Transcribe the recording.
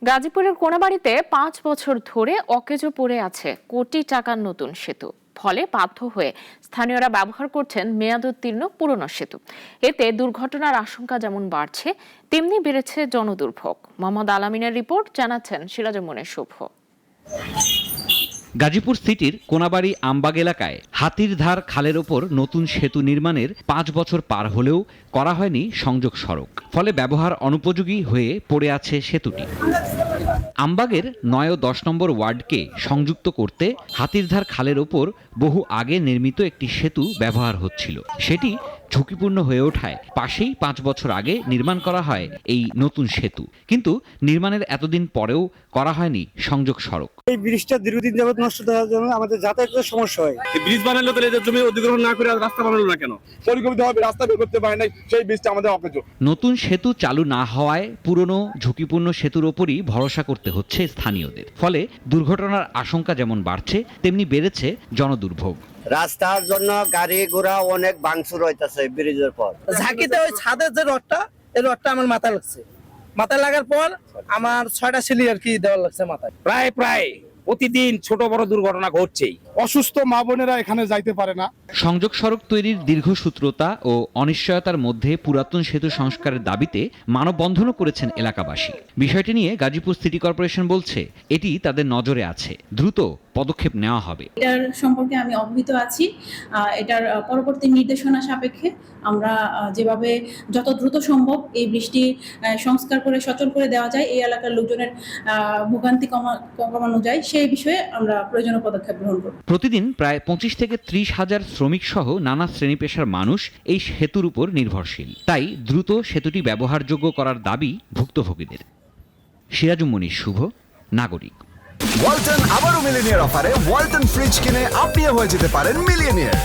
গাজীপুরের কোনাবাড়ীতে ৫ বছর ধরে অকেজো পড়ে আছে কোটি টাকার নতুন সেতু। ফলে বাধ্য হয়ে স্থানীয়রা ব্যবহার করছেন মেয়াদোত্তীর্ণ পুরনো সেতু। এতে দুর্ঘটনার আশঙ্কা যেমন বাড়ছে, তেমনি বেড়েছে জনদুর্ভোগ। মোহাম্মদ আলামিনের রিপোর্ট, জানাচ্ছেন সিরাজুমনের শুভ। গাজীপুর সিটির কোনাবাড়ী আমবাগ এলাকায় হাতিরধার খালের ওপর নতুন সেতু নির্মাণের ৫ বছর পার হলেও করা হয়নি সংযোগ সড়ক। ফলে ব্যবহার অনুপযোগী হয়ে পড়ে আছে সেতুটি। আমবাগের ৯ ও ১০ নম্বর ওয়ার্ডকে সংযুক্ত করতে হাতিরধার খালের ওপর বহু আগে নির্মিত একটি সেতু ব্যবহার হচ্ছিল। সেটি ঝুঁকিপূর্ণ হয়ে ওঠায় পাশেই ৫ বছর আগে নির্মাণ করা হয় এই নতুন সেতু। কিন্তু নির্মাণের এতদিন পরেও করা হয়নি সংযোগ সড়ক। এই ব্রিজটা দীর্ঘদিন যাবত নষ্ট হওয়ার জন্য আমাদের যাতায়াতের সমস্যা হয়। এই ব্রিজ বানালো তো এদের জমি অধিগ্রহণ না করে রাস্তা বানালো না কেন? পরিকল্পিতভাবে রাস্তা বের করতে পারে নাই, সেই ব্রিজটা আমাদের অকেজো। নতুন সেতু চালু না হওয়ায় পুরনো ঝুঁকিপূর্ণ সেতুর ওপরই ভরসা করতে হচ্ছে স্থানীয়দের। ফলে দুর্ঘটনার আশঙ্কা যেমন বাড়ছে, তেমনি বেড়েছে জনদুর্ভোগ। রাস্তার জন্য গাড়ি ঘোড়া অনেক ভাঙচুর হইতেছে ব্রিজের পর। ঝাঁকিতে ওই ছাদের যে রডটা, এই রডটা আমার মাথায় লাগছে। মাথায় লাগার পর আমার ৬টা সিলি আর কি দেওয়া লাগছে মাথায়। প্রায় প্রতিদিন ছোট বড় দুর্ঘটনা ঘটছেই। অসুস্থ মা বোনেরা এখানে যাইতে পারে না। সংযোগ সড়ক তৈরির দীর্ঘসূত্রতা ও অনিশ্চয়তার মধ্যে পুরাতন সেতু সংস্কারের দাবিতে মানববন্ধনও করেছেন এলাকাবাসী। বিষয়টি নিয়ে গাজীপুর সিটি কর্পোরেশন বলছে, এটি তাদের নজরে আছে, দ্রুত পদক্ষেপ নেওয়া হবে। এটার সম্পর্কে আমি অবহিত আছি। এটার পরবর্তী নির্দেশনা সাপেক্ষে আমরা যেভাবে যত দ্রুত সম্ভব এই বৃষ্টি সংস্কার করে সচল করে দেওয়া যায়, এই এলাকার লোকজনের ভোগান্তি কমানো যায়, সেই বিষয়ে আমরা প্রয়োজনীয় পদক্ষেপ গ্রহণ করব। প্রতিদিন প্রায় ২৫ থেকে ৩০ হাজার শ্রমিক সহ নানা শ্রেণী পেশার মানুষ এই সেতুর উপর নির্ভরশীল। তাই দ্রুত সেতুটি ব্যবহারযোগ্য করার দাবি ভুক্তভোগীদের। সিরাজুমনির শুভ, নাগরিক। ওয়ালটন আবারও মিলিনিয়ার অফারে ওয়ালটন ফ্রিজ কিনে আপনিও হয়ে যেতে পারেন মিলিয়নিয়ার।